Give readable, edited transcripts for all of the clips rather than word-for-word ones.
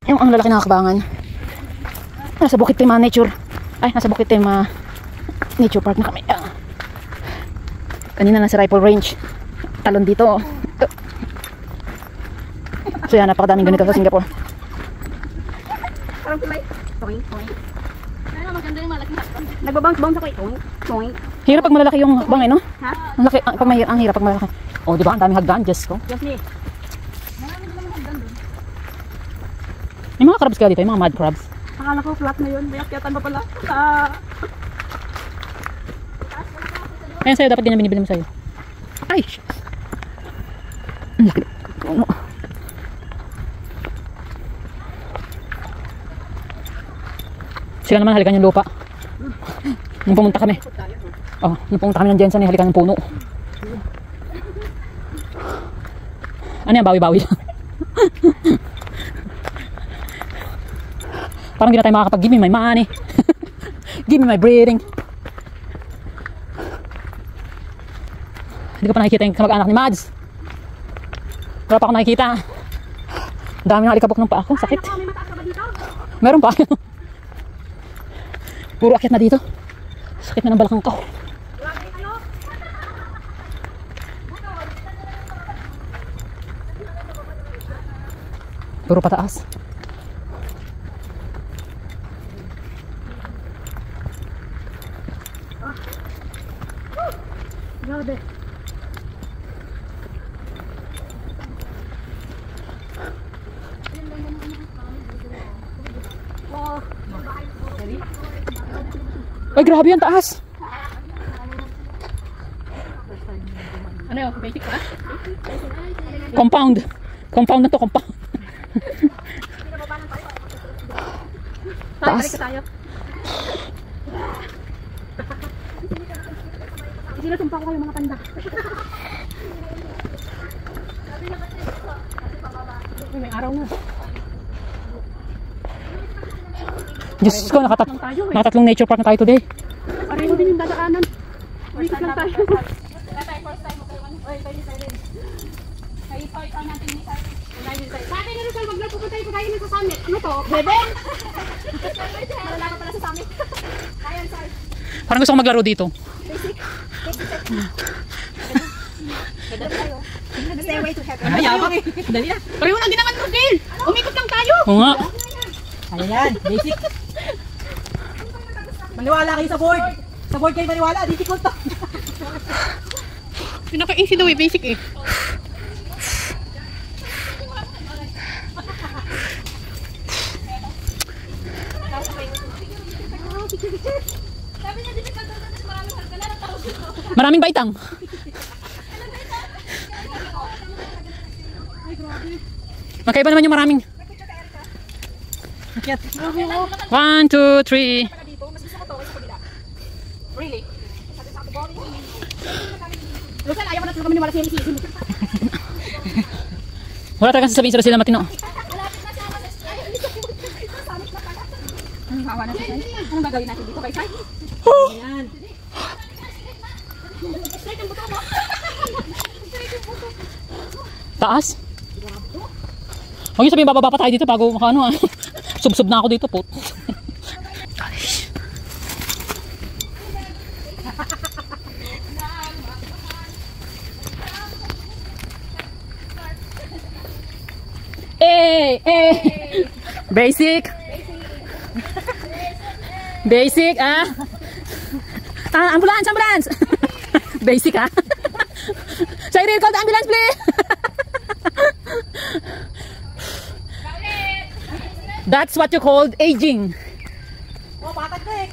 Yung ang lalaki na hakbangan. Nasa Bukit Timah Nature. Ay, nasa Bukit Timah Nature Park na kami. Kanina nasa Rifle Range. Talon dito. So yan, napakadaming ganito sa Singapore. Parang kulay. Toing, toing. Ano, maganda yung malaki. Nagbabounce-bounce ako eh. Toing, toing. Hirap pag malalaki yung hakbang eh, no? Ha? Ang laki, ang hirap pag malalaki. Oh, di ba? Ang daming hagdan, Diyos ko. Jasmine. Maraming lang hagdan doon. May mga crabs kaya dito, yung mga mud crabs. Akala ko flat na yun. Bayat-yatan pa pala. Ayan sa'yo, dapat din na binibili mo sa'yo. Ay! Ang laki. Sila naman halikan yung lupa. Nung pumunta kami. Oh, nung pumunta kami ng Jensen, halikan yung puno. Ano yan? Bawi-bawi lang. Parang hindi na tayo makakapag-give me my money. Give me my breathing. Hindi ko pa nakikita yung kamag-anak ni Mads. Wala pa ako nakikita. Dami ng alikabok ng paa ko. Sakit. Meron pa. Puro akit na dito. Sakit na ng balakang ko. Puro pataas. Grabe. Ay, grabe yan, taas. Ano yun? Basic ka? Compound. Compound na to, compound. Taas. Balik tayo. Sinasumpa ko kayo mga panda. May araw na. Diyos ko, nakatatlong nature park na tayo today. Pareho din yung dadaanan. Wikit lang tayo. Sabi ni Rizal, wag na pupunta tayo pagkain sa summit. Ano to? Bebe? Malala ka pala sa summit. Ayan, sorry. Parang gusto ko maglaro dito. Basic. Stay away to heaven. Ay, yabang. Dali na. Pareho lang din naman, Rosel. Umikot lang tayo. Oo nga. Ayan, basic. Maniwala kayo sa board. Sa board kayo maniwala, difficult to. Pinaka-easy daw eh, basic eh. Maraming baitang. Magkaiba naman yung maraming. 1, 2, 3. Really? Rosel, ayaw ko na talaga maniwala sa MC. Wala talagang sasabihin sila sila matino. Anong hawa natin, Sai? Anong gagawin natin dito kay Sai? Ayan. Taas. Huwag yung sabihin bababa pa tayo dito bago makaano ah. Sub-sub na ako dito po. Basic. Basic ah. Ambulance, ambulance. Basic ah. Cyril, call the ambulance please. That's what you called aging. Oh, patag na eh.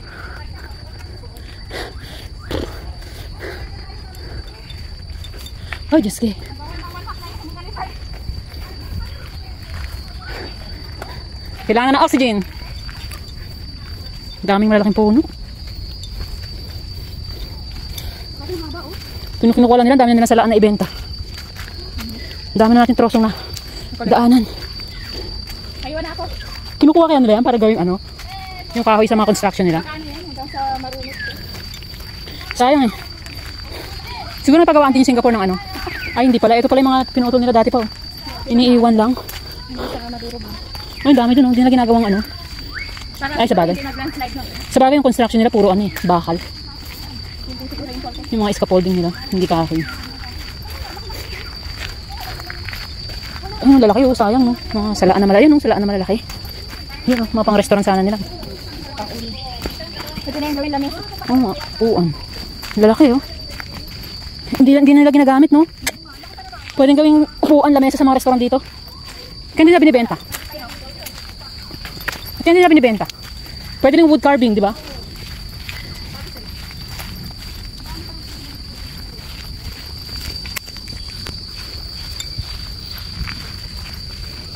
Oh, Diyos ko. Kailangan ng oxygen. Daming malalaking puno. Kinukuha lang nila, dami na nila sa laan na ibenta. Dami na natin trosong na daanan. Ayaw na ako. Kinukuha kaya nila yan para gawing ano? Yung kahoy sa mga construction nila. Ano yan? Hanggang sa marunot ko. Sayang eh. Siguro napagawaan din yung Singapore ng ano? Ay hindi pala, ito pala yung mga pinutol nila dati pa oh. Iniiwan lang. Hanggang sa maduro ba? Ay, dami dun, oh. Hindi na ginagawang ano. Ay, sa bagay. Hindi nag-landslide no. Sa bagay, yung construction nila, puro ano eh, bakal. Yung mga scaffolding nila, hindi kahoy. Ay, lalaki oh, sayang no. Mga salaan na malaki, no? Salaan na malalaki. Yun oh, mga pang restaurant sana nila. Ito na yung gawin lamesa. Oo nga, upuan. Lalaki oh. Hindi nila ginagamit no. Pwedeng gawing upuan lamesa sa mga restaurant dito. Kaya hindi nila binibenta. Kaya hindi nila binibenta. Pwede rin wood carving, di ba?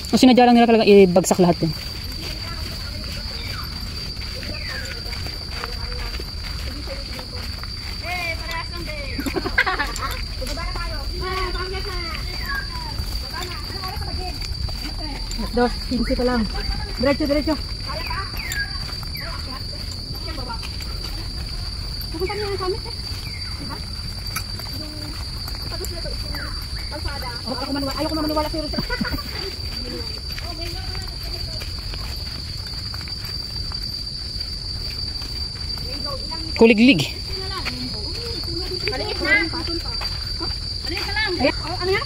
Ang sinadya lang nila talaga ibagsak lahat din. Dos, 15 pa lang. Diretso, diretso. Pupunta niyo yung summit eh. Diba? Tapos na ito, kalsada. Ayaw ko maniwala sa'yo sila. Kuliglig. Maliit na. Maliit na lang. Ano yan?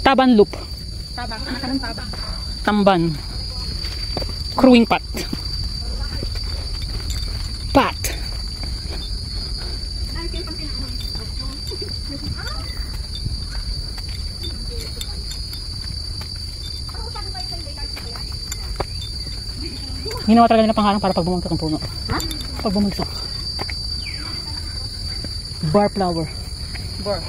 Taban loop. Tabang. Anak ka ng tabang. Tamban. Crewing pot. Pot. Ginawa talaga nila pangharang para pag bumagsak ang puno. Ha? Pag bumagsak. Bar flower. Bar.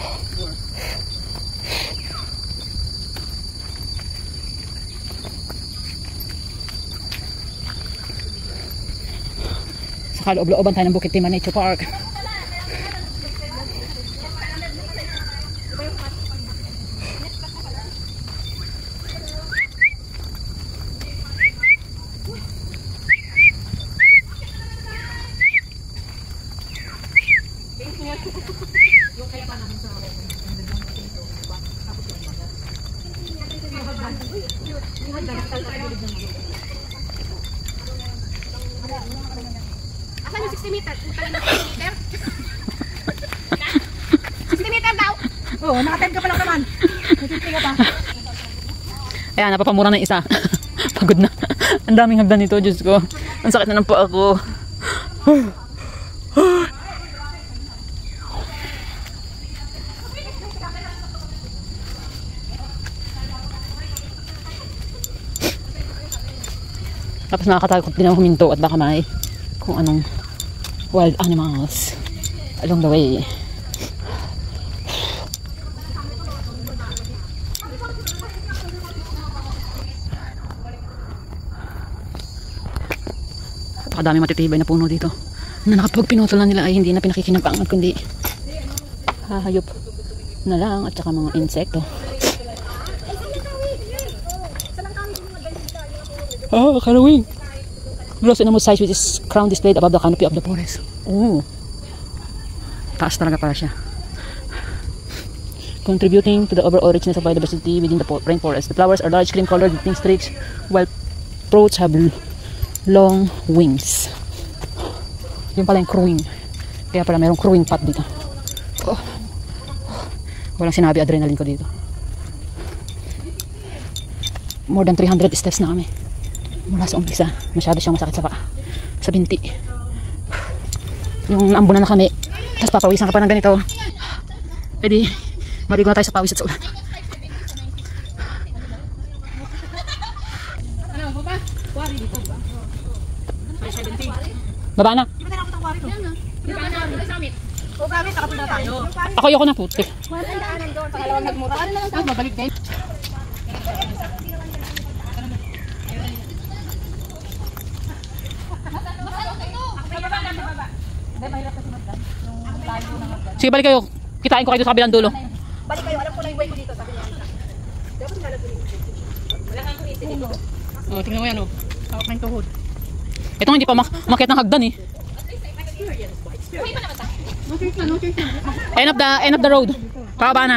Sa kaloob-looban tayo ng Bukit Timah Nature Park. Asan yung 60 meter? 60 meter? 60 meter daw! Oo, naka-10 ka pa lang naman. Nag-50 ka pa. Ayan, napapamura na yung isa. Pagod na. Ang daming hagdan nito, Diyos ko. Ang sakit na ng paa ko. Tapos nakakatakot din ako huminto at baka may kung anong wild animals along the way. Napakadami matitibay na puno dito na nakapag pinutol na nila ay hindi na pinakikinabangan kundi hahayop na lang at saka mga insekto. Oh, Halloween! Gross animal size which is crown displayed above the canopy of the forest. Oh, taas talaga para siya. Contributing to the overall richness of biodiversity within the rainforest. The flowers are large, cream-colored with pink streaks, while fruits have long wings. Yung pala yung crewing. Kaya pala mayroong crewing pot dito. Oh. Walang sinabi, adrenaline ko dito. More than 300 steps na kami. Mula sa umpisa, masyado siyang masakit sa paa. Sa binti. Yung naambunan na kami, tapos papawisan ka pa ng ganito. E di, marigo na tayo sa pawis at sa ulan. Ano, baba? Wari dito ba? Baba na. Di ba tayo nakaputang kwari to? Baba na, dito sa summit. O gamit, nakapunta tayo. Ako ayoko na puti. Wala ang daanan doon, pangalawang nagmura. Ano na lang sa Mabalik din. Sige, balik kayo. Kitain ko kayo sa kabilang dulo. Balik kayo, alam ko na yung way ko dito. Sabi niya. Dapat nalagyan. Wala kang kulitin dito. Oh, tingnan mo yan oh. Hawak na yung tuhod. Ito nga hindi pa umakyat ng hagdan eh. End of the road. Pababa na.